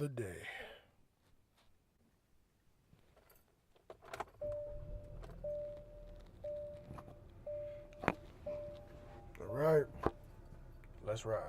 another day. All right, let's ride.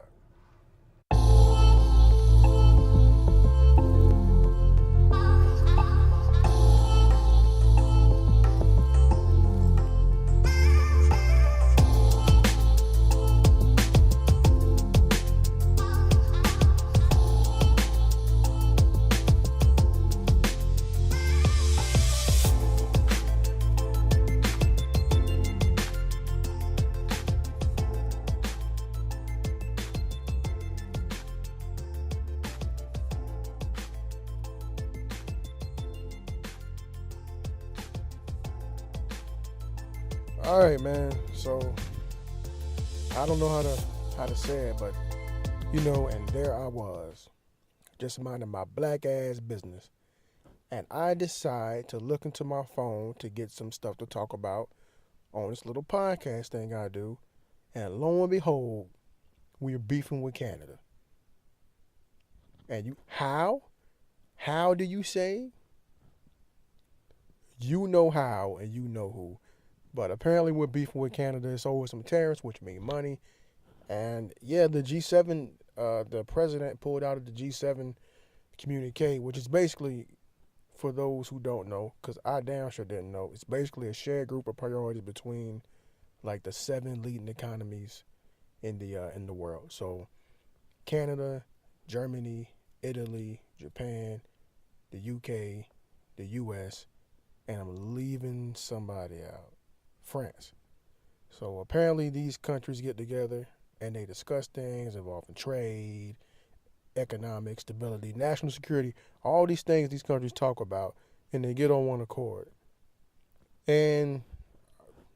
All right, man. So I don't know how to say it, but and there I was, just minding my black ass business, and I decide to look into my phone to get some stuff to talk about on this little podcast thing I do, and lo and behold, we're beefing with Canada. And how do you say? You know how, and you know who. But apparently we're beefing with Canada. It's over some tariffs, which mean money. And yeah, the G7, the president pulled out of the G7 communique, which is basically, for those who don't know, because I damn sure didn't know, it's basically a shared group of priorities between like the 7 leading economies in the world. So Canada, Germany, Italy, Japan, the UK, the US, and I'm leaving somebody out. France. So apparently these countries get together and they discuss things involving trade, economic stability, national security, all these things these countries talk about, and they get on one accord. And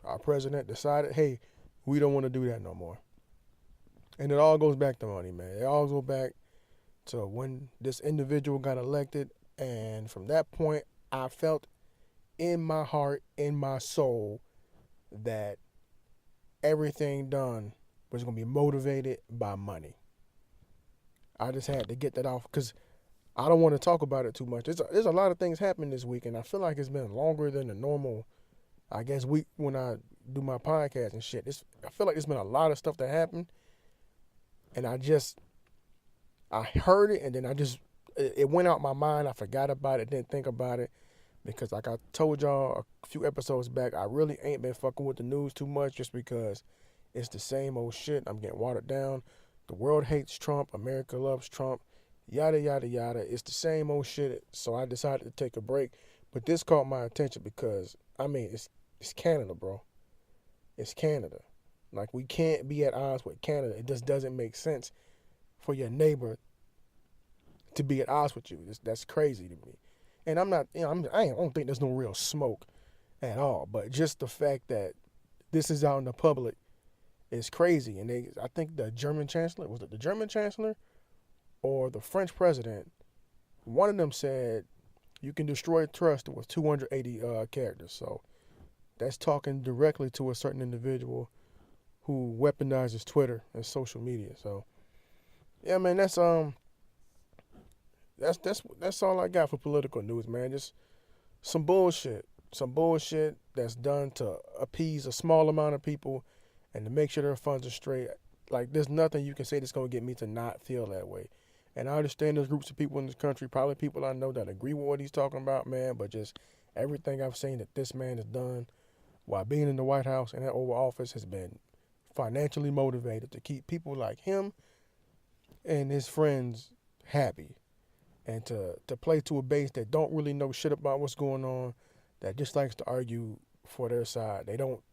our president decided, hey, we don't want to do that no more. And it all goes back to money, man. It all goes back to when this individual got elected, and from that point, I felt in my heart, in my soul, that everything done was going to be motivated by money. I just had to get that off because I don't want to talk about it too much. There's a lot of things happening this week, and I feel like it's been longer than the normal, I guess, week when I do my podcast and shit. I feel like there's been a lot of stuff that happened, and I heard it, and then it went out my mind. I forgot about it, didn't think about it. Because like I told y'all a few episodes back, I really ain't been fucking with the news too much just because it's the same old shit. I'm getting watered down. The world hates Trump. America loves Trump. Yada, yada, yada. It's the same old shit. So I decided to take a break. But this caught my attention because, it's Canada, bro. It's Canada. Like, we can't be at odds with Canada. It just doesn't make sense for your neighbor to be at odds with you. That's crazy to me. And I'm not, I don't think there's no real smoke at all. But just the fact that this is out in the public is crazy. And I think the German chancellor, was it the German chancellor or the French president? One of them said you can destroy trust with 280 characters. So that's talking directly to a certain individual who weaponizes Twitter and social media. So yeah, man, that's all I got for political news, man. Just some bullshit that's done to appease a small amount of people and to make sure their funds are straight. Like, there's nothing you can say that's going to get me to not feel that way. And I understand there's groups of people in this country, probably people I know that agree with what he's talking about, man, but just everything I've seen that this man has done while being in the White House and that Oval Office has been financially motivated to keep people like him and his friends happy. And to play to a base that don't really know shit about what's going on, that just likes to argue for their side. They don't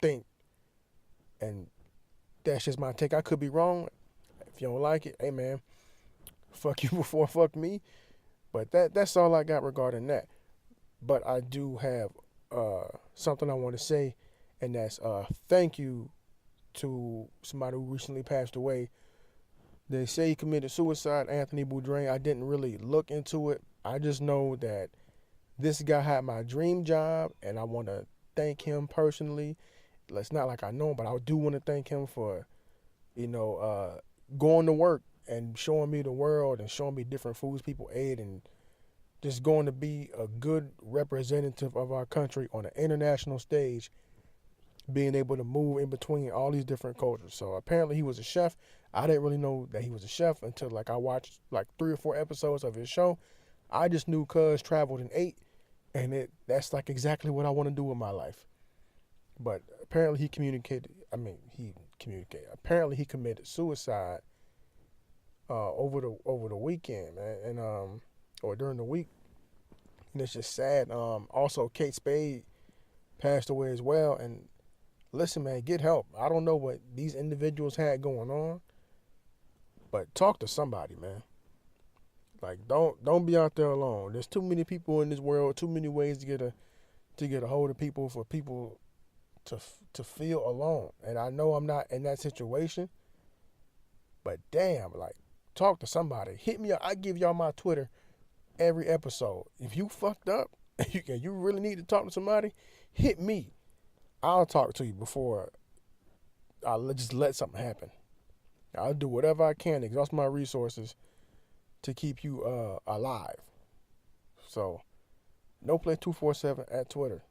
think. And that's just my take. I could be wrong. If you don't like it, hey, man, fuck you before fuck me. But that's all I got regarding that. But I do have something I want to say, and that's thank you to somebody who recently passed away. They say he committed suicide, Anthony Bourdain. I didn't really look into it. I just know that this guy had my dream job, and I want to thank him personally. It's not like I know him, but I do want to thank him for, going to work and showing me the world and showing me different foods people ate, and just going to be a good representative of our country on an international stage, being able to move in between all these different cultures. So apparently he was a chef. I didn't really know that he was a chef until like I watched like 3 or 4 episodes of his show. I just knew Cuz traveled and ate, and that's like exactly what I want to do with my life. But apparently he communicated. I mean, he communicated. Apparently he committed suicide over the weekend, man, and or during the week. And it's just sad. Also, Kate Spade passed away as well. And listen, man, get help. I don't know what these individuals had going on, but talk to somebody, man. Like, don't be out there alone. There's too many people in this world. Too many ways to get a hold of people, for people to feel alone. And I know I'm not in that situation, but damn, like, talk to somebody. Hit me up. I give y'all my Twitter every episode. If you fucked up and you really need to talk to somebody, hit me. I'll talk to you before I just let something happen. I'll do whatever I can to exhaust my resources to keep you alive. So, NoPlay247 at Twitter.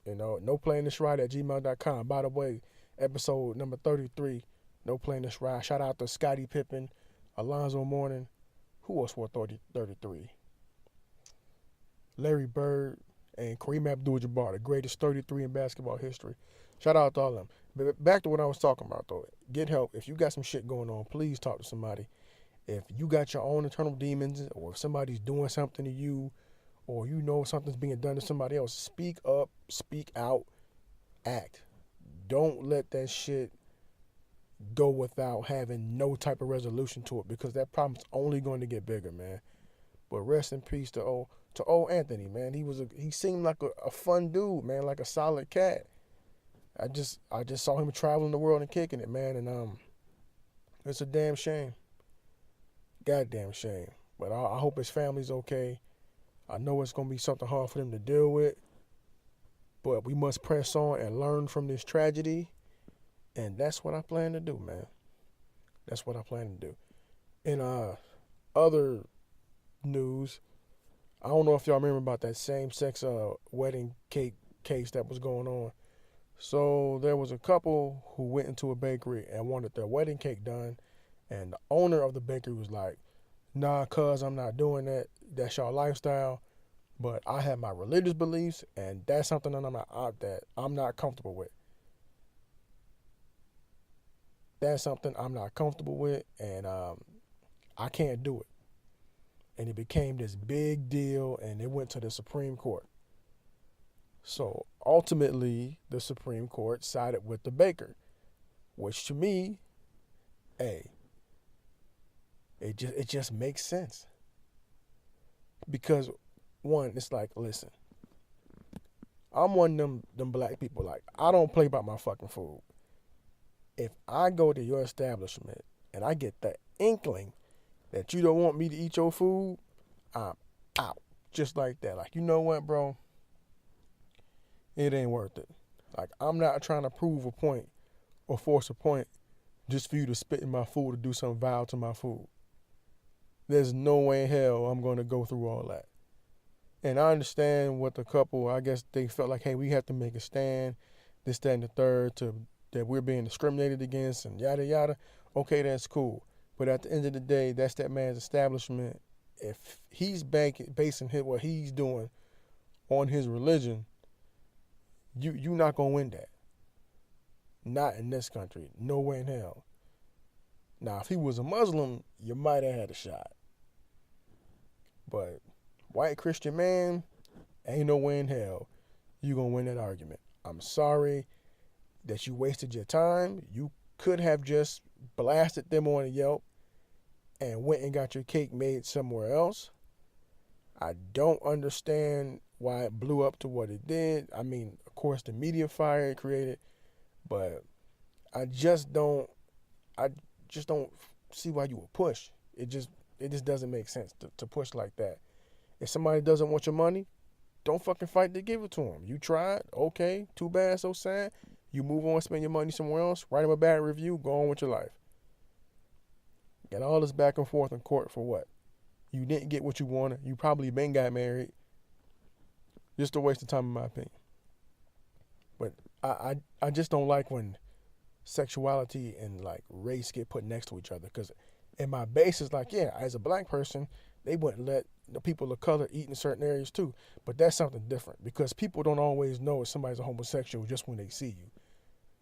You know, NoPlayingThisRide@gmail.com. By the way, episode number 33, No Playing This Ride. Shout out to Scottie Pippen, Alonzo Mourning. Who else wore 33? Larry Bird and Kareem Abdul-Jabbar, the greatest 33 in basketball history. Shout out to all of them. But back to what I was talking about, though. Get help. If you got some shit going on, please talk to somebody. If you got your own internal demons, or if somebody's doing something to you, or you know something's being done to somebody else, speak up, speak out, act. Don't let that shit go without having no type of resolution to it, because that problem's only going to get bigger, man. But rest in peace to old Anthony, man. He seemed like a fun dude, man, like a solid cat. I just saw him traveling the world and kicking it, man, and it's a damn shame. Goddamn shame. But I hope his family's okay. I know it's gonna be something hard for them to deal with, but we must press on and learn from this tragedy, and that's what I plan to do, man. That's what I plan to do. In other news, I don't know if y'all remember about that same-sex wedding cake case that was going on. So there was a couple who went into a bakery and wanted their wedding cake done, and the owner of the bakery was like, "Nah, cuz I'm not doing that. That's your lifestyle, but I have my religious beliefs, and that's something that I'm not comfortable with. That's something I'm not comfortable with, and I can't do it." And it became this big deal, and it went to the Supreme Court. So ultimately, the Supreme Court sided with the baker, which to me, hey, it just makes sense. Because one, it's like, listen, I'm one of them black people. Like, I don't play about my fucking food. If I go to your establishment and I get that inkling that you don't want me to eat your food, I'm out. Just like that. Like, you know what, bro? It ain't worth it. Like, I'm not trying to prove a point or force a point just for you to spit in my food or do something vile to my food. There's no way in hell I'm going to go through all that. And I understand what the couple, I guess they felt like, hey, we have to make a stand, this, that, and the third, that we're being discriminated against and yada, yada. Okay, that's cool. But at the end of the day, that's that man's establishment. If he's basing what he's doing on his religion, you're not going to win that. Not in this country. No way in hell. Now, if he was a Muslim, you might have had a shot. But white Christian man, ain't no way in hell you going to win that argument. I'm sorry that you wasted your time. You could have just blasted them on a Yelp and went and got your cake made somewhere else. I don't understand why it blew up to what it did. I mean, of course, the media fire it created, but I just don't see why you would push. It just doesn't make sense to push like that. If somebody doesn't want your money, don't fucking fight to give it to them. You tried, okay, too bad, so sad. You move on, spend your money somewhere else, write them a bad review, go on with your life. Got all this back and forth in court for what? You didn't get what you wanted. You probably been got married. Just a waste of time, in my opinion. But I just don't like when sexuality and like race get put next to each other. Because in my base is like, yeah, as a black person, they wouldn't let the people of color eat in certain areas too. But that's something different because people don't always know if somebody's a homosexual just when they see you.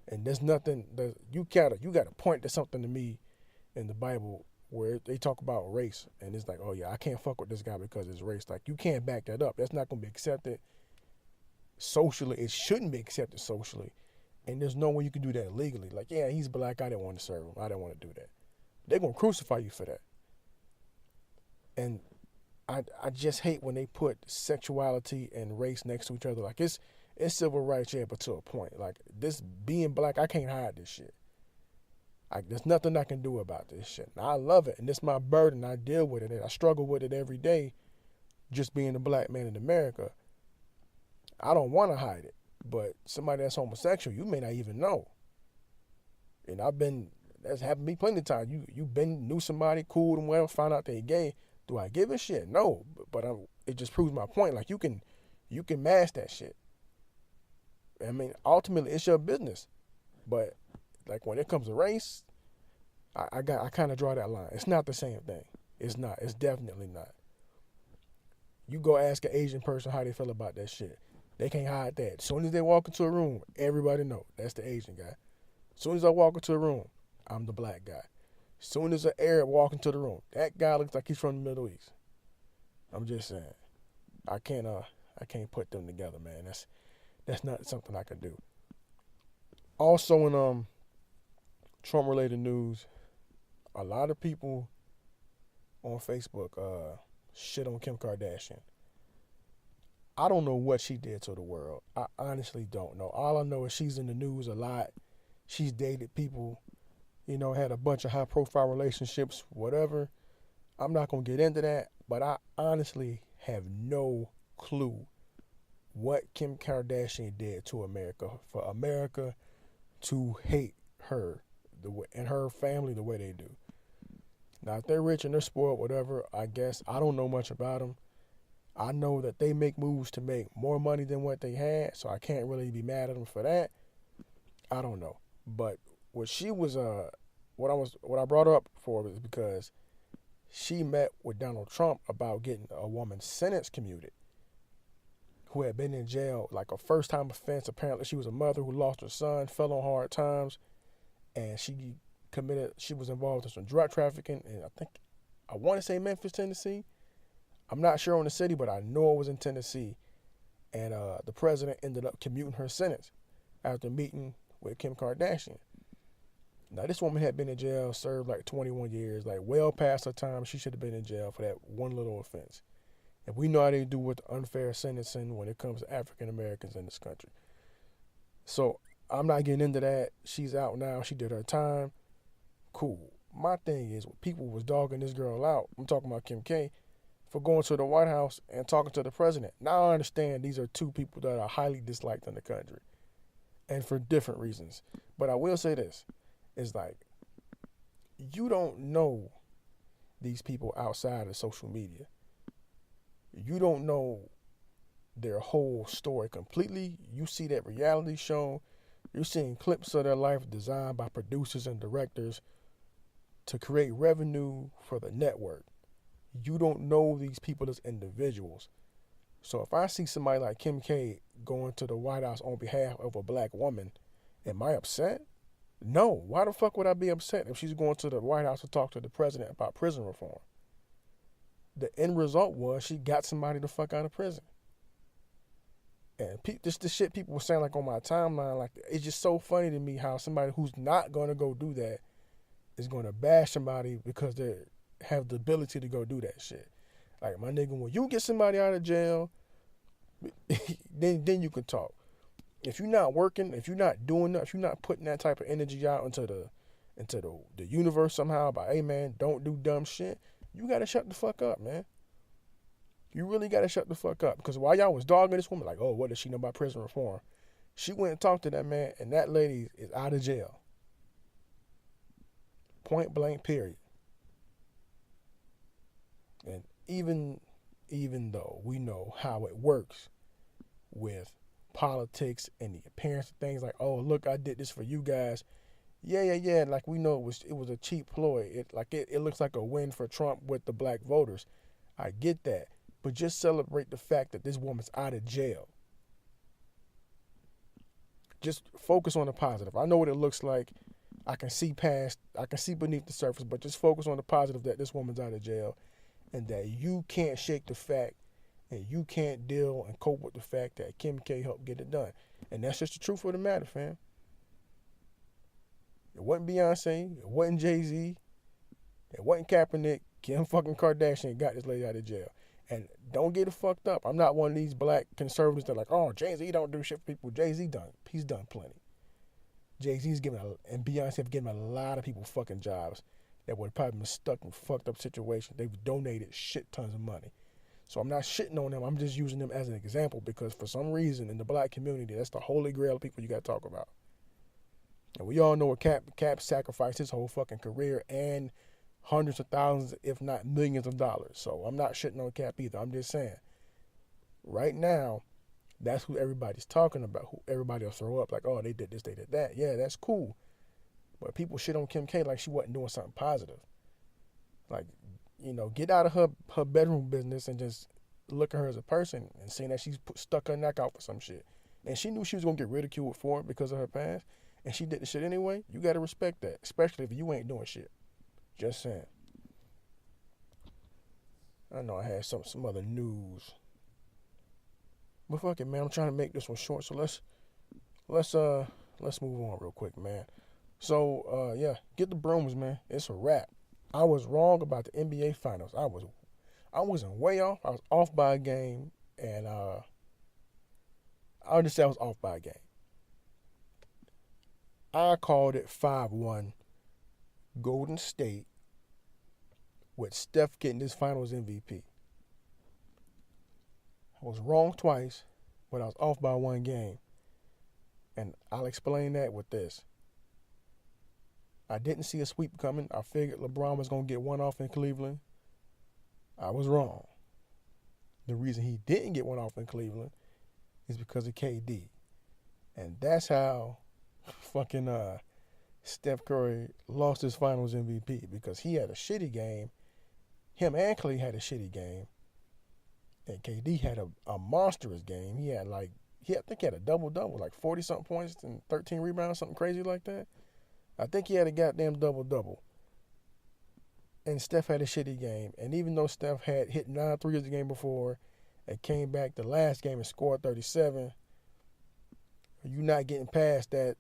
And there's nothing that you gotta point to something to me in the Bible where they talk about race and it's like, oh yeah, I can't fuck with this guy because it's race. Like you can't back that up. That's not gonna be accepted socially. It shouldn't be accepted socially. And there's no way you can do that legally. Like, yeah, he's black. I didn't want to serve him. I didn't want to do that. They're gonna crucify you for that. And I just hate when they put sexuality and race next to each other. Like it's civil rights, yeah, but to a point. Like this being black, I can't hide this shit. Like there's nothing I can do about this shit. And I love it, and it's my burden. I deal with it, and I struggle with it every day. Just being a black man in America, I don't want to hide it. But somebody that's homosexual, you may not even know. And that's happened to me plenty of times. You knew somebody, cool and well, found out they gay. Do I give a shit? No, but it just proves my point. Like you can mask that shit. I mean, ultimately, it's your business. But like when it comes to race, I kind of draw that line. It's not the same thing. It's not. It's definitely not. You go ask an Asian person how they feel about that shit. They can't hide that. As soon as they walk into a room, everybody know that's the Asian guy. As soon as I walk into a room, I'm the black guy. As soon as an Arab walk into the room, that guy looks like he's from the Middle East. I'm just saying, I can't put them together, man. That's not something I can do. Also in Trump-related news, a lot of people on Facebook shit on Kim Kardashian. I don't know what she did to the world. I honestly don't know. All I know is she's in the news a lot. She's dated people, had a bunch of high-profile relationships, whatever. I'm not going to get into that, but I honestly have no clue what Kim Kardashian did to America for America to hate her and her family the way they do. Now, if they're rich and they're spoiled, whatever, I guess. I don't know much about them. I know that they make moves to make more money than what they had, so I can't really be mad at them for that. I don't know. But what I brought her up for was because she met with Donald Trump about getting a woman's sentence commuted who had been in jail, like a first-time offense. Apparently, she was a mother who lost her son, fell on hard times, and she was involved in some drug trafficking, and I want to say Memphis, Tennessee. I'm not sure on the city, but I know it was in Tennessee. And the president ended up commuting her sentence after meeting with Kim Kardashian. Now, this woman had been in jail, served like 21 years, like well past her time. She should have been in jail for that one little offense. And we know how they do with unfair sentencing when it comes to African Americans in this country. So I'm not getting into that. She's out now. She did her time. Cool. My thing is, when people was dogging this girl out, I'm talking about Kim K, for going to the White House and talking to the president. Now I understand these are two people that are highly disliked in the country, and for different reasons. But I will say this, is like, you don't know these people outside of social media. You don't know their whole story completely. You see that reality show. You're seeing clips of their life designed by producers and directors to create revenue for the network. You don't know these people as individuals. So if I see somebody like Kim K going to the White House on behalf of a black woman, am I upset? No. Why the fuck would I be upset if she's going to the White House to talk to the president about prison reform? The end result was she got somebody the fuck out of prison. And this shit people were saying like on my timeline, like it's just so funny to me how somebody who's not going to go do that is going to bash somebody because they have the ability to go do that shit. Like, my nigga, when you get somebody out of jail, then you can talk. If you're not working, if you're not doing that, if you're not putting that type of energy out into the universe somehow by, hey man, don't do dumb shit, you gotta shut the fuck up, man. You really gotta shut the fuck up. Because while y'all was dogging this woman, like, oh, what does she know about prison reform? She went and talked to that man, and that lady is out of jail. Point blank, period. And even though we know how it works with politics and the appearance of things like, oh look, I did this for you guys. Yeah. Like we know it was a cheap ploy. It looks like a win for Trump with the black voters. I get that. But just celebrate the fact that this woman's out of jail. Just focus on the positive. I know what it looks like. I can see beneath the surface, but just focus on the positive that this woman's out of jail and that you can't shake the fact and you can't deal and cope with the fact that Kim K helped get it done. And that's just the truth of the matter, fam. It wasn't Beyonce. It wasn't Jay-Z. It wasn't Kaepernick. Kim fucking Kardashian got this lady out of jail. And don't get it fucked up. I'm not one of these black conservatives that are like, oh, Jay-Z don't do shit for people. Jay-Z done. He's done plenty. Jay-Z's and Beyonce have given a lot of people fucking jobs that would have probably been stuck in fucked up situations. They've donated shit tons of money. So I'm not shitting on them. I'm just using them as an example because for some reason in the black community, that's the holy grail of people you got to talk about. And we all know what Cap sacrificed his whole fucking career and hundreds of thousands, if not millions of dollars. So I'm not shitting on Cap either. I'm just saying, right now, that's who everybody's talking about. Who everybody will throw up like, oh, they did this, they did that. Yeah, that's cool. But people shit on Kim K like she wasn't doing something positive. Like, get out of her bedroom business and just look at her as a person and seeing that she's stuck her neck out for some shit. And she knew she was going to get ridiculed for it because of her past. And she did the shit anyway. You got to respect that, especially if you ain't doing shit. Just saying. I know I had some other news. But fuck it, man. I'm trying to make this one short. So let's move on real quick, man. So, get the brooms, man. It's a wrap. I was wrong about the NBA Finals. I wasn't way off. I was off by a game, and I'll just say I was off by a game. I called it 5-1 Golden State with Steph getting this Finals MVP. I was wrong twice, but I was off by one game. And I'll explain that with this. I didn't see a sweep coming. I figured LeBron was going to get one off in Cleveland. I was wrong. The reason he didn't get one off in Cleveland is because of KD. And that's how fucking Steph Curry lost his Finals MVP, because he had a shitty game. Him and Clay had a shitty game. And KD had a monstrous game. I think he had a double-double, like 40-something points and 13 rebounds, something crazy like that. I think he had a goddamn double-double. And Steph had a shitty game. And even though Steph had hit 9 threes the game before and came back the last game and scored 37, you're not getting past that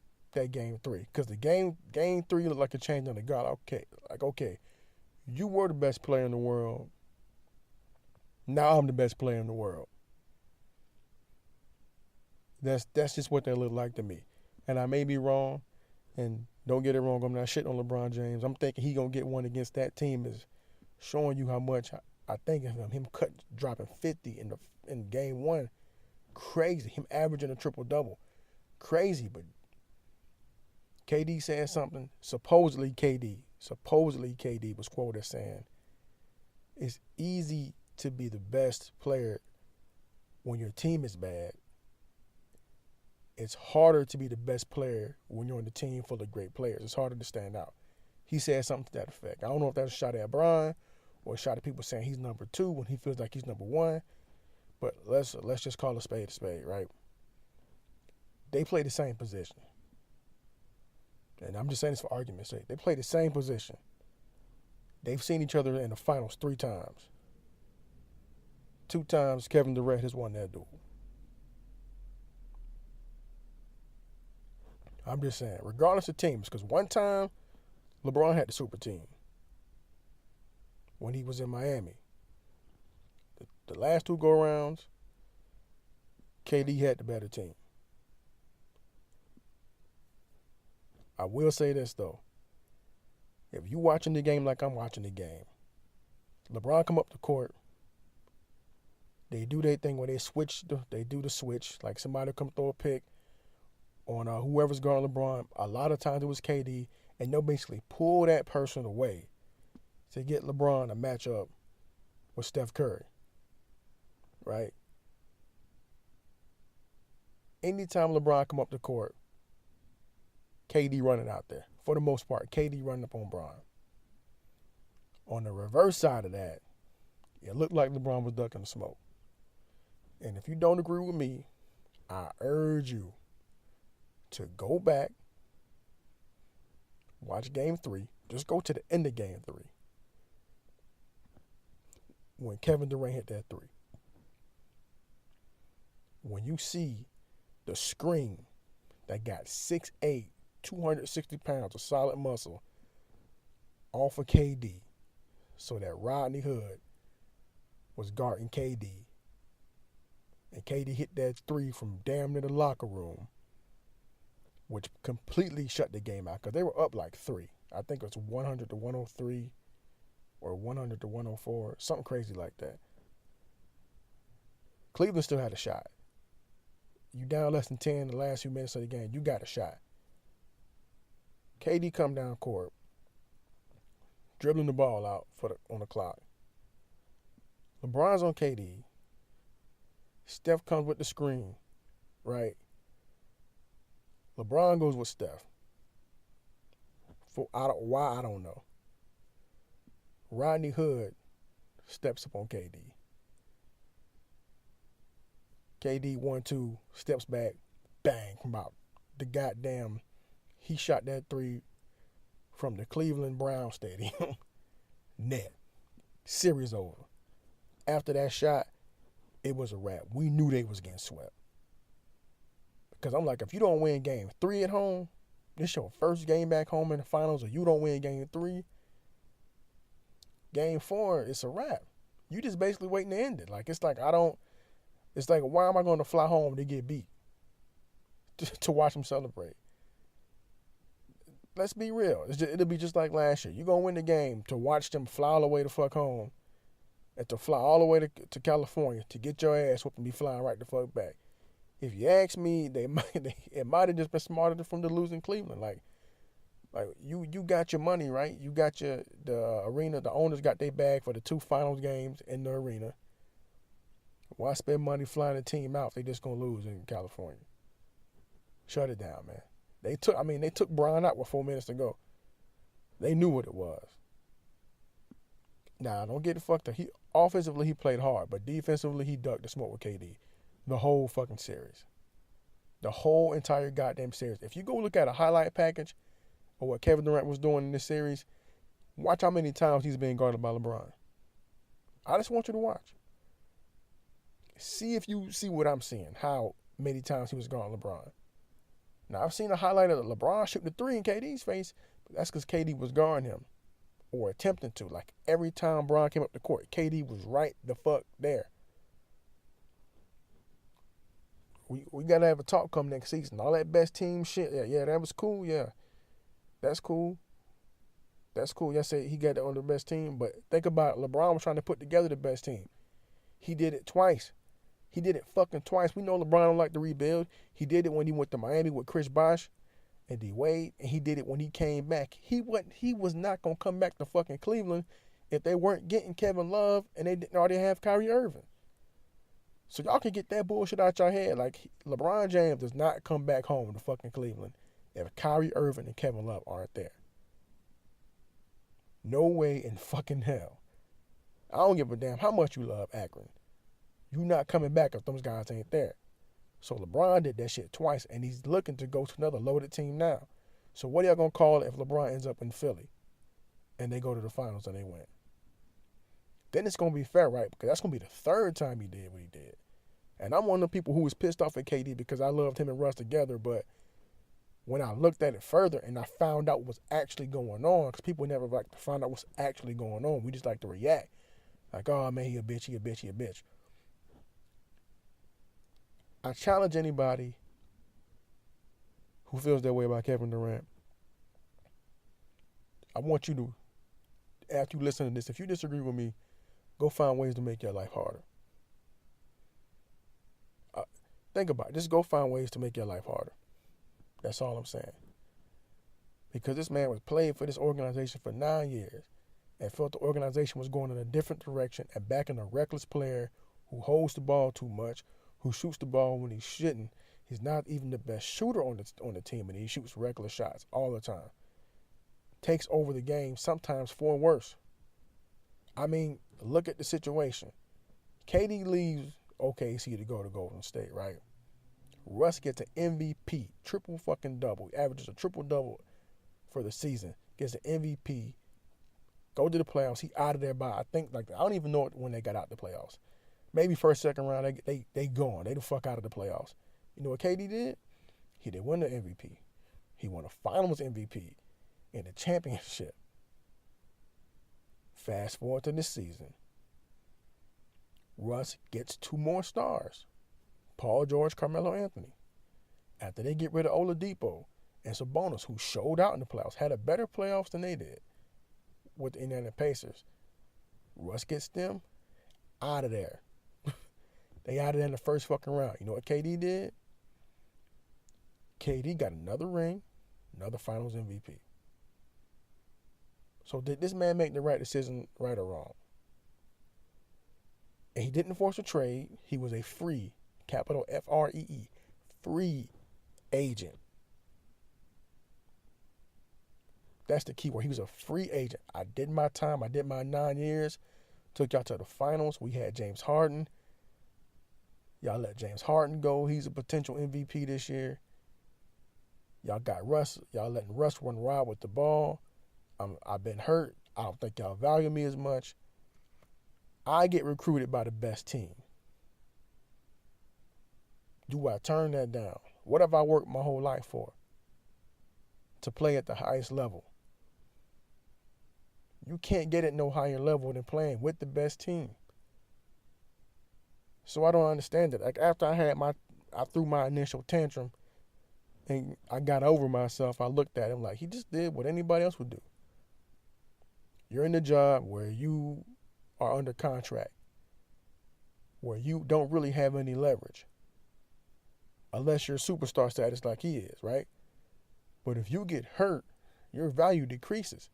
game 3. Because the game 3 looked like a change on the guard. Okay, you were the best player in the world. Now I'm the best player in the world. That's just what that looked like to me. And I may be wrong. And don't get it wrong, I'm not shitting on LeBron James. I'm thinking he going to get one against that team is showing you how much I think of him. Him dropping 50 in game 1. Crazy. Him averaging a triple-double. Crazy. But KD said something. Supposedly KD was quoted as saying, it's easy to be the best player when your team is bad. It's harder to be the best player when you're on the team full of great players. It's harder to stand out. He said something to that effect. I don't know if that's a shot at Brian or a shot at people saying he's number 2 when he feels like he's number 1. But let's just call a spade, right? They play the same position. And I'm just saying this for argument's sake. They play the same position. They've seen each other in the finals 3 times. 2 times Kevin Durant has won that duel. I'm just saying, regardless of teams, because one time LeBron had the super team when he was in Miami. The last 2 go-arounds, KD had the better team. I will say this, though. If you're watching the game like I'm watching the game, LeBron come up the court, they do their thing where they do the switch, like somebody come throw a pick on whoever's guarding LeBron. A lot of times it was KD, and they'll basically pull that person away to get LeBron a matchup with Steph Curry, right? Anytime LeBron come up the court, KD running out there. For the most part, KD running up on Bron. On the reverse side of that, it looked like LeBron was ducking the smoke. And if you don't agree with me, I urge you to go back, watch Game 3. Just go to the end of Game 3 when Kevin Durant hit that 3. When you see the screen that got 6'8", 260 pounds of solid muscle off of KD, so that Rodney Hood was guarding KD, and KD hit that 3 from damn near the locker room, which completely shut the game out because they were up like 3. I think it was 100 to 103 or 100 to 104, something crazy like that. Cleveland still had a shot. You down less than 10 in the last few minutes of the game, you got a shot. KD come down court, dribbling the ball out on the clock. LeBron's on KD. Steph comes with the screen, right? LeBron goes with Steph. Why, I don't know. Rodney Hood steps up on KD. KD 1-2, steps back, bang, from about the goddamn, he shot that 3 from the Cleveland Brown Stadium. Net. Series over. After that shot, it was a wrap. We knew they was getting swept. Because I'm like, if you don't win game 3 at home, this your first game back home in the finals, or you don't win game 3, game 4, it's a wrap. You just basically waiting to end it. Like, it's like, why am I going to fly home to get beat? To watch them celebrate. Let's be real. It'll be just like last year. You're going to win the game to watch them fly all the way the fuck home and to fly all the way to California to get your ass whooped and be flying right the fuck back. If you ask me, it might have just been smarter from the losing Cleveland. Like you got your money, right? You got the arena, the owners got their bag for the 2 finals games in the arena. Why spend money flying the team out if they just gonna lose in California? Shut it down, man. They took Bron out with 4 minutes to go. They knew what it was. Now, don't get it fucked up. Offensively, he played hard, but defensively, he ducked the smoke with KD. The whole fucking series. The whole entire goddamn series. If you go look at a highlight package of what Kevin Durant was doing in this series, watch how many times he's being guarded by LeBron. I just want you to watch. See if you see what I'm seeing, how many times he was guarding LeBron. Now, I've seen a highlight of LeBron shooting the 3 in KD's face, but that's because KD was guarding him or attempting to. Like, every time Bron came up the court, KD was right the fuck there. We got to have a talk come next season. All that best team shit, yeah, that was cool, yeah. That's cool. That's cool. Y'all say he got it on the best team, but think about it. LeBron was trying to put together the best team. He did it twice. He did it fucking twice. We know LeBron don't like to rebuild. He did it when he went to Miami with Chris Bosh and D Wade, and he did it when he came back. He was not gonna come back to fucking Cleveland if they weren't getting Kevin Love and they didn't already have Kyrie Irving. So y'all can get that bullshit out your head. Like, LeBron James does not come back home to fucking Cleveland if Kyrie Irving and Kevin Love aren't there. No way in fucking hell. I don't give a damn how much you love Akron. You not coming back if those guys ain't there. So LeBron did that shit twice, and he's looking to go to another loaded team now. So what are y'all going to call it if LeBron ends up in Philly and they go to the finals and they win? Then it's going to be fair, right? Because that's going to be the 3rd time he did what he did. And I'm one of the people who was pissed off at KD because I loved him and Russ together, but when I looked at it further and I found out what's actually going on, because people never like to find out what's actually going on. We just like to react. Like, oh, man, he a bitch, he a bitch, he a bitch. I challenge anybody who feels that way about Kevin Durant. I want you to, after you listen to this, if you disagree with me, go find ways to make your life harder. Think about it. Just go find ways to make your life harder. That's all I'm saying. Because this man was playing for this organization for 9 years. and felt the organization was going in a different direction and backing a reckless player who holds the ball too much, who shoots the ball when he shouldn't. He's not even the best shooter on the team, and he shoots reckless shots all the time. Takes over the game, sometimes for worse. I mean, look at the situation. KD leaves OKC to go to Golden State, right? Russ gets an MVP, triple fucking double. He averages a triple double for the season. Gets an MVP. Go to the playoffs. He out of there by, I think, like, I don't even know when they got out the playoffs. Maybe first, second round, they gone. They the fuck out of the playoffs. You know what KD did? He didn't win the MVP. He won a Finals MVP and a championship. Fast forward to this season. Russ gets 2 more stars. Paul George, Carmelo Anthony. After they get rid of Oladipo and Sabonis, who showed out in the playoffs, had a better playoffs than they did with the Indiana Pacers. Russ gets them out of there. They out of there in the first fucking round. You know what KD did? KD got another ring, another Finals MVP. So did this man make the right decision, right or wrong? And he didn't force a trade. He was a free, capital F-R-E-E, free agent. That's the key word. He was a free agent. I did my time. I did my 9 years. Took y'all to the finals. We had James Harden. Y'all let James Harden go. He's a potential MVP this year. Y'all got Russ. Y'all letting Russ run wild with the ball. I've been hurt. I don't think y'all value me as much. I get recruited by the best team. Do I turn that down? What have I worked my whole life for? To play at the highest level. You can't get at no higher level than playing with the best team. So I don't understand it. Like after I threw my initial tantrum and I got over myself, I looked at him like he just did what anybody else would do. You're in the job where you are under contract, where you don't really have any leverage, unless you're superstar status like he is, right? But if you get hurt, your value decreases.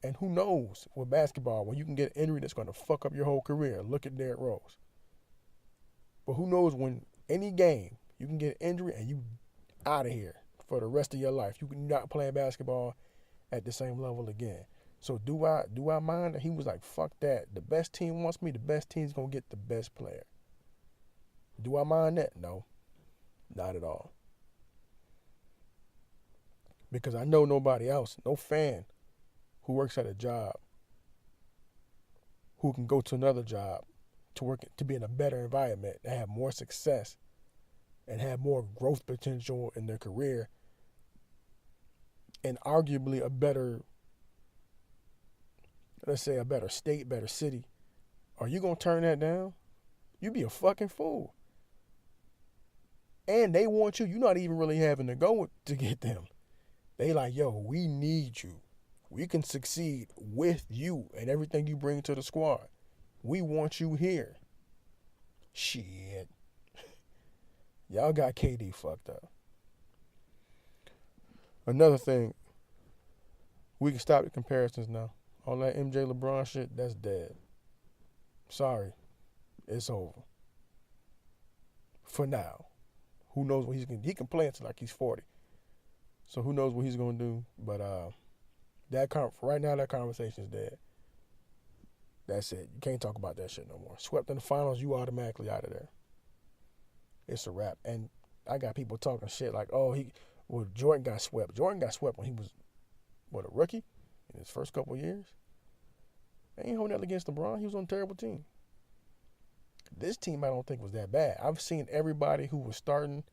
And who knows with basketball when you can get an injury that's going to fuck up your whole career. Look at Derrick Rose. But who knows when any game you can get an injury and you out of here for the rest of your life. You can not play basketball at the same level again. So do I mind that he was like, fuck that. The best team wants me. The best team's going to get the best player. Do I mind that? No, not at all. Because I know nobody else, no fan who works at a job, who can go to another job to work, to be in a better environment, and have more success and have more growth potential in their career and arguably a better, let's say a better state, better city. Are you going to turn that down? You be a fucking fool. And they want you. You're not even really having to go to get them. They like, yo, we need you. We can succeed with you and everything you bring to the squad. We want you here. Shit. Y'all got KD fucked up. Another thing, we can stop the comparisons now. All that MJ LeBron shit, that's dead. Sorry. It's over. For now. Who knows what he's going to do? He can play until like he's 40. So who knows what he's going to do. But right now, that conversation is dead. That's it. You can't talk about that shit no more. Swept in the finals, you automatically out of there. It's a wrap. And I got people talking shit like, Jordan got swept. Jordan got swept when he was, a rookie in his first couple of years. I ain't holding that against LeBron. He was on a terrible team. This team I don't think was that bad. I've seen everybody who was starting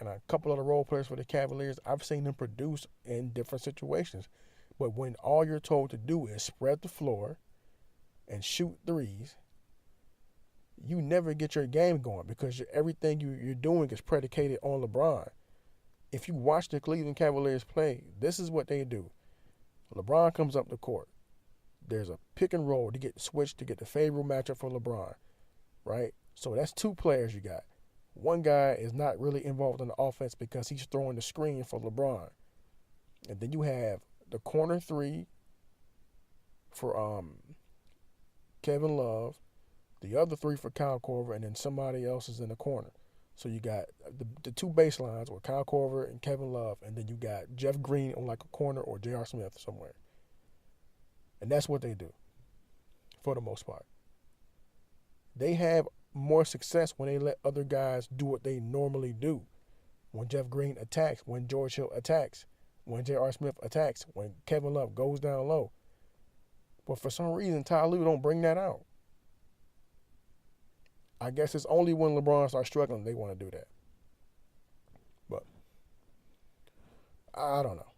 and a couple of the role players for the Cavaliers, I've seen them produce in different situations. But when all you're told to do is spread the floor and shoot threes, you never get your game going because everything you're doing is predicated on LeBron. If you watch the Cleveland Cavaliers play, this is what they do. LeBron comes up the court. There's a pick and roll to get switched to get the favorable matchup for LeBron, right? So that's 2 players you got. One guy is not really involved in the offense because he's throwing the screen for LeBron. And then you have the corner 3 for Kevin Love, the other 3 for Kyle Korver, and then somebody else is in the corner. So you got the 2 baselines with Kyle Korver and Kevin Love, and then you got Jeff Green on like a corner or J.R. Smith somewhere. And that's what they do for the most part. They have more success when they let other guys do what they normally do. When Jeff Green attacks, when George Hill attacks, when J.R. Smith attacks, when Kevin Love goes down low. But for some reason, Ty Lue don't bring that out. I guess it's only when LeBron starts struggling they want to do that. But I don't know.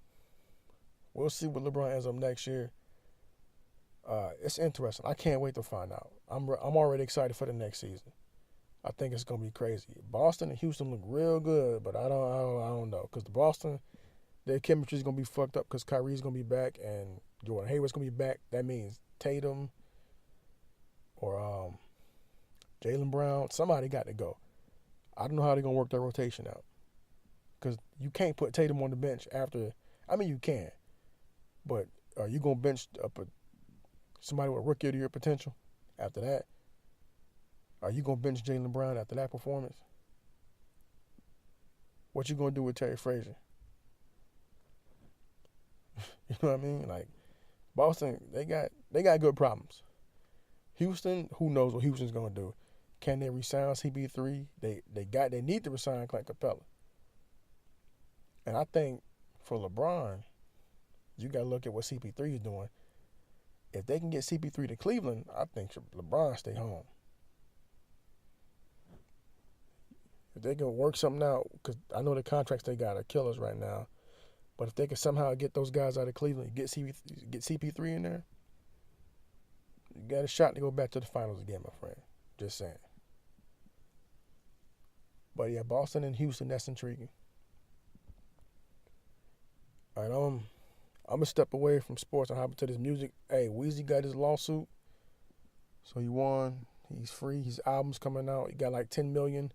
We'll see what LeBron ends up next year. It's interesting. I can't wait to find out. I'm already excited for the next season. I think it's gonna be crazy. Boston and Houston look real good, but I don't know, because the Boston, their chemistry is gonna be fucked up because Kyrie's gonna be back and Jordan Hayward's gonna be back. That means Tatum or Jaylen Brown, somebody got to go. I don't know how they're gonna work their rotation out, because you can't put Tatum on the bench after. I mean, you can, but are you gonna bench up somebody with rookie of the year potential after that? Are you going to bench Jaylen Brown after that performance? What you going to do with Terry Frazier? You know what I mean? Like, Boston, they got good problems. Houston, who knows what Houston's going to do? Can they resign CP3? They need to resign Clint Capella. And I think for LeBron, you got to look at what CP3 is doing. If they can get CP3 to Cleveland, I think LeBron stay home. If they can work something out, because I know the contracts they got are killers right now, but if they can somehow get those guys out of Cleveland, get CP3 in there, you got a shot to go back to the finals again, my friend. Just saying. But yeah, Boston and Houston, that's intriguing. All right, I'm gonna step away from sports and hop into this music. Hey, Weezy got his lawsuit, so he won. He's free. His album's coming out. He got like 10 million.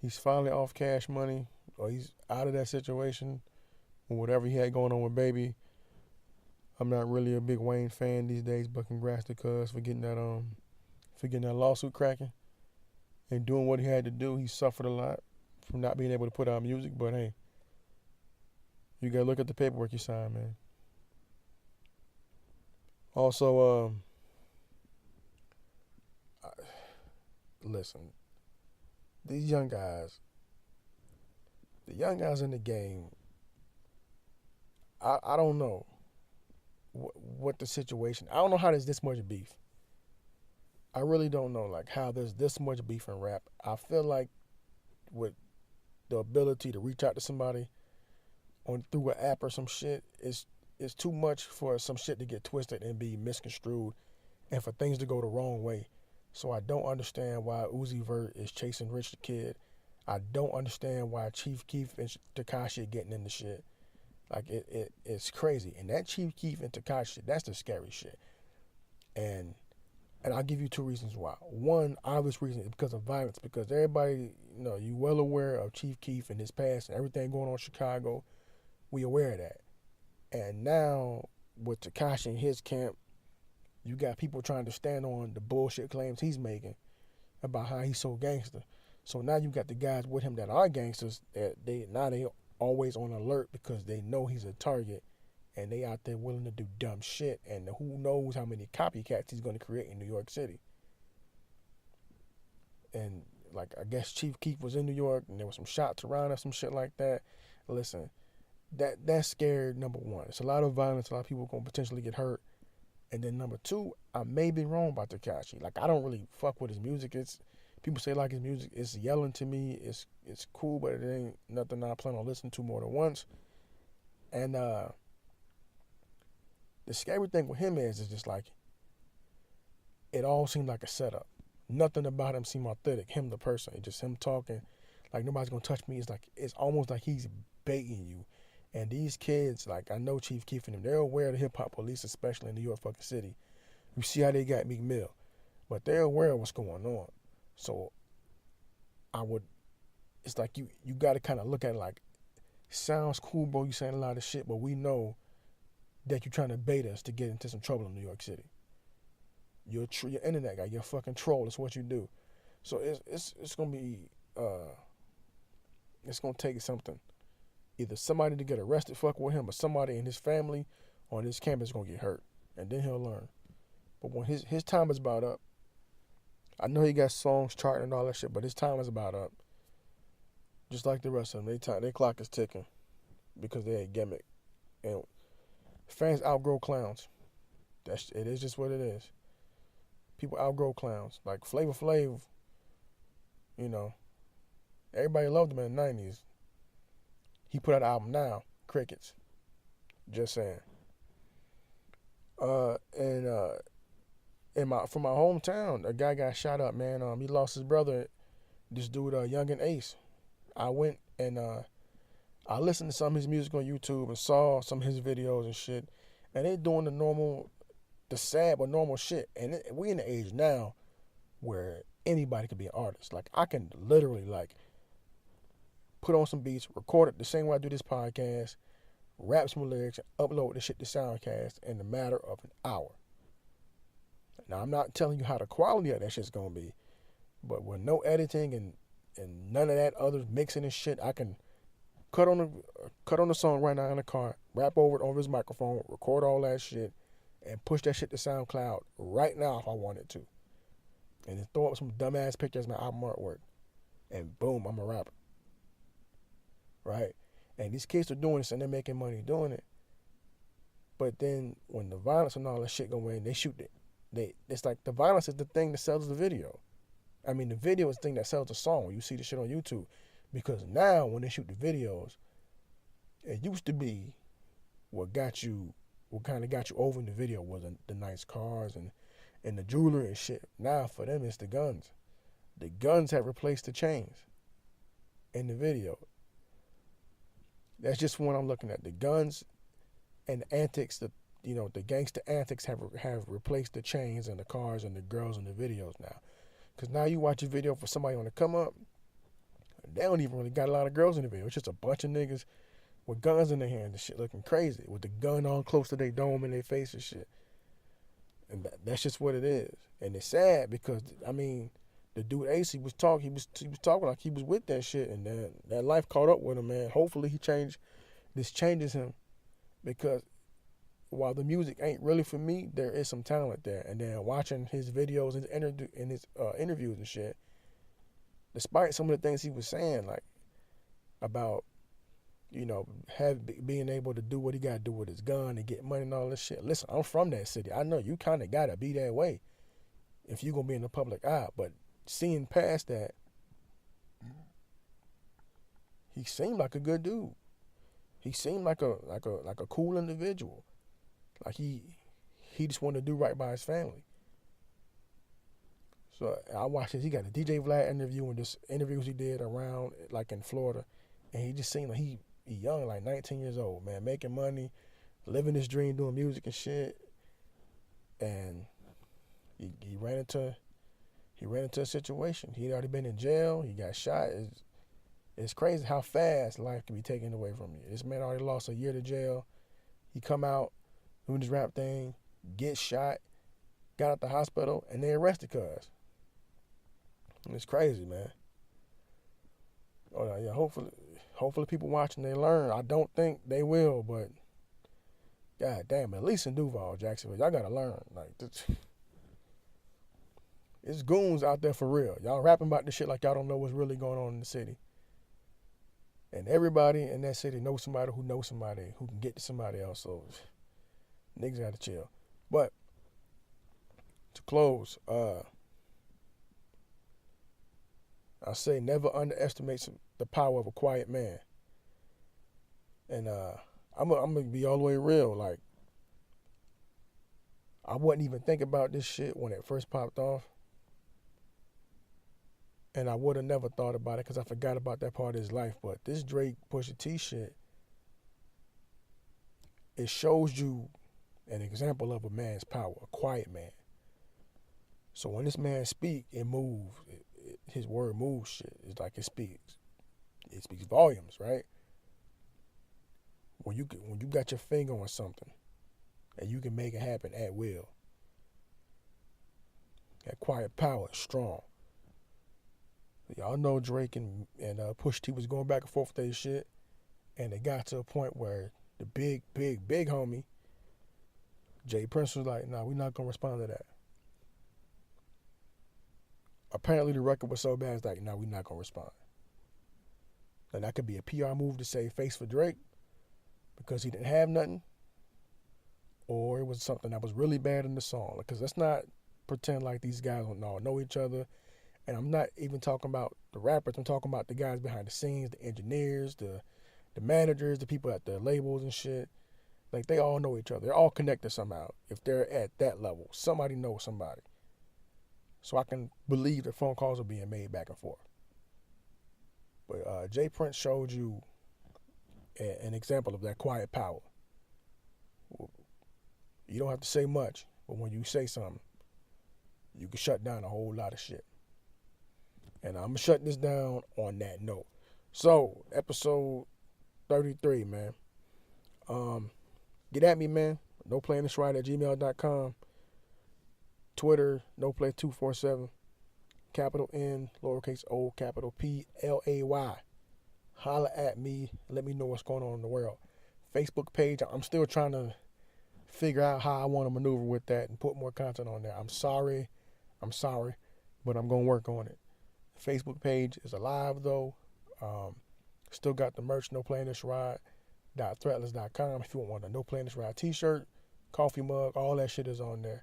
He's finally off Cash Money, or he's out of that situation, or whatever he had going on with Baby. I'm not really a big Wayne fan these days, but congrats to Cuz for getting that lawsuit cracking and doing what he had to do. He suffered a lot from not being able to put out music, but hey, you gotta look at the paperwork you signed, man. Also, listen. These young guys, the young guys in the game, I don't know what the situation. I don't know how there's this much beef. I really don't know, like, how there's this much beef in rap. I feel like with the ability to reach out to somebody through an app or some shit, it's too much for some shit to get twisted and be misconstrued and for things to go the wrong way. So I don't understand why Uzi Vert is chasing Rich the Kid. I don't understand why Chief Keef and Tekashi are getting into shit. Like, it's crazy. And that Chief Keef and Tekashi shit, that's the scary shit. And I'll give you 2 reasons why. One, obvious reason is because of violence. Because everybody, you well aware of Chief Keef and his past and everything going on in Chicago. We aware of that. And now, with Tekashi and his camp, you got people trying to stand on the bullshit claims he's making about how he's so gangster. So now you got the guys with him that are gangsters that they always on alert because they know he's a target and they out there willing to do dumb shit, and who knows how many copycats he's going to create in New York City. And like, I guess Chief Keef was in New York and there was some shots around or some shit like that. Listen, that's scared, number one. It's a lot of violence, a lot of people going to potentially get hurt. And then number 2, I may be wrong about Tekashi. Like, I don't really fuck with his music. People say like his music. It's yelling to me. It's cool, but it ain't nothing I plan on listening to more than once. And the scary thing with him is just like, it all seemed like a setup. Nothing about him seemed authentic. Him, the person, it's just him talking like nobody's gonna touch me. It's almost like he's baiting you. And these kids, like, I know Chief Keef and them, they're aware of the hip-hop police, especially in New York fucking City. You see how they got Meek Mill. But they're aware of what's going on. So, it's like you got to kind of look at it like, sounds cool, bro, you saying a lot of shit, but we know that you're trying to bait us to get into some trouble in New York City. You're your internet guy. You're a fucking troll. That's what you do. So it's gonna be it's gonna take something. Either somebody to get arrested, fuck with him, or somebody in his family on his campus is gonna get hurt, and then he'll learn. But when his time is about up, I know he got songs charting and all that shit, but his time is about up. Just like the rest of them, their clock is ticking because they a gimmick, and fans outgrow clowns. It is just what it is. People outgrow clowns. Like Flavor Flav, you know, everybody loved him in the 90s. He put out an album now, crickets. Just saying. From my hometown, a guy got shot up, man. He lost his brother. This dude, Young and Ace. I went and I listened to some of his music on YouTube and saw some of his videos and shit. And they doing the sad but normal shit. And we in the age now where anybody can be an artist. Like I can literally put on some beats, record it the same way I do this podcast, rap some lyrics, and upload the shit to Soundcast in a matter of an hour. Now, I'm not telling you how the quality of that shit's gonna be, but with no editing and none of that other mixing and shit, I can cut on the song right now in the car, rap over it over his microphone, record all that shit, and push that shit to SoundCloud right now if I wanted to. And then throw up some dumbass pictures as my album artwork. And boom, I'm a rapper. Right? And these kids are doing this and they're making money doing it. But then when the violence and all that shit go in, they shoot it. It's like the violence is the thing that sells the video. I mean, the video is the thing that sells the song. You see the shit on YouTube. Because now when they shoot the videos, it used to be what kind of got you over in the video was the nice cars and the jewelry and shit. Now for them it's the guns. The guns have replaced the chains in the video. That's just what I'm looking at. The guns and the antics, the gangster antics have replaced the chains and the cars and the girls in the videos now. Because now you watch a video for somebody on the come up, they don't even really got a lot of girls in the video. It's just a bunch of niggas with guns in their hands and shit looking crazy with the gun on close to their dome and their face and shit. And that's just what it is. And it's sad because, I mean, the dude Ace, he was talking like he was with that shit, and then that life caught up with him, man. Hopefully this changes him, because while the music ain't really for me, there is some talent there. And then watching his videos and his interviews and shit, despite some of the things he was saying, like about, being able to do what he got to do with his gun and get money and all this shit. Listen, I'm from that city. I know you kind of got to be that way if you're going to be in the public eye. But seeing past that, he seemed like a good dude. He seemed like a cool individual. Like he just wanted to do right by his family. So I watched this. He got a DJ Vlad interview and just interviews he did around, like in Florida, and he just seemed like he young, like 19 years old, man, making money, living his dream, doing music and shit. And he ran into a situation. He'd already been in jail. He got shot. It's crazy how fast life can be taken away from you. This man already lost a year to jail. He come out doing this rap thing, get shot, got out the hospital, and they arrested cuz. It's crazy, man. Oh yeah, hopefully people watching, they learn. I don't think they will, but god damn, at least in Duval, Jacksonville, y'all gotta learn. Like, it's goons out there for real. Y'all rapping about this shit like y'all don't know what's really going on in the city. And everybody in that city knows somebody who can get to somebody else. So niggas gotta chill. But to close, I say never underestimate the power of a quiet man. And I'm gonna be all the way real. Like, I wasn't even thinking about this shit when it first popped off. And I would have never thought about it because I forgot about that part of his life. But this Drake Pusha T shit, it shows you an example of a man's power, a quiet man. So when this man speak, it moves. His word moves shit. It's like it speaks volumes, right? When you got your finger on something, and you can make it happen at will. That quiet power is strong. Y'all know Drake and Pusha T was going back and forth with their shit, and it got to a point where the big homie, Jay Prince, was like, nah, we're not going to respond to that. Apparently the record was so bad, it's like, nah, we're not going to respond. And that could be a PR move to save face for Drake because he didn't have nothing, or it was something that was really bad in the song. Because let's not pretend like these guys don't know each other. And I'm not even talking about the rappers. I'm talking about the guys behind the scenes, the engineers, the managers, the people at the labels and shit. Like, they all know each other. They're all connected somehow. If they're at that level, somebody knows somebody. So I can believe that phone calls are being made back and forth. But Jay Prince showed you an example of that quiet power. You don't have to say much, but when you say something, you can shut down a whole lot of shit. And I'm shutting this down on that note. So, episode 33, man. Get at me, man. NoPlayingThisRide@gmail.com. Twitter, NoPlay247. Capital N, lowercase o, capital P, LAY. Holla at me. Let me know what's going on in the world. Facebook page, I'm still trying to figure out how I want to maneuver with that and put more content on there. I'm sorry, but I'm going to work on it. Facebook page is alive, though. Still got the merch, NoPlayingThisRide.threadless.com. If you want a No Playing This Ride t-shirt, coffee mug, all that shit is on there.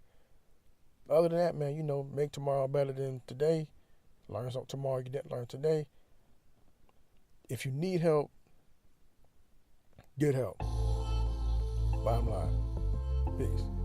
Other than that, man, make tomorrow better than today. Learn something tomorrow you didn't learn today. If you need help, get help. Bottom line. Peace.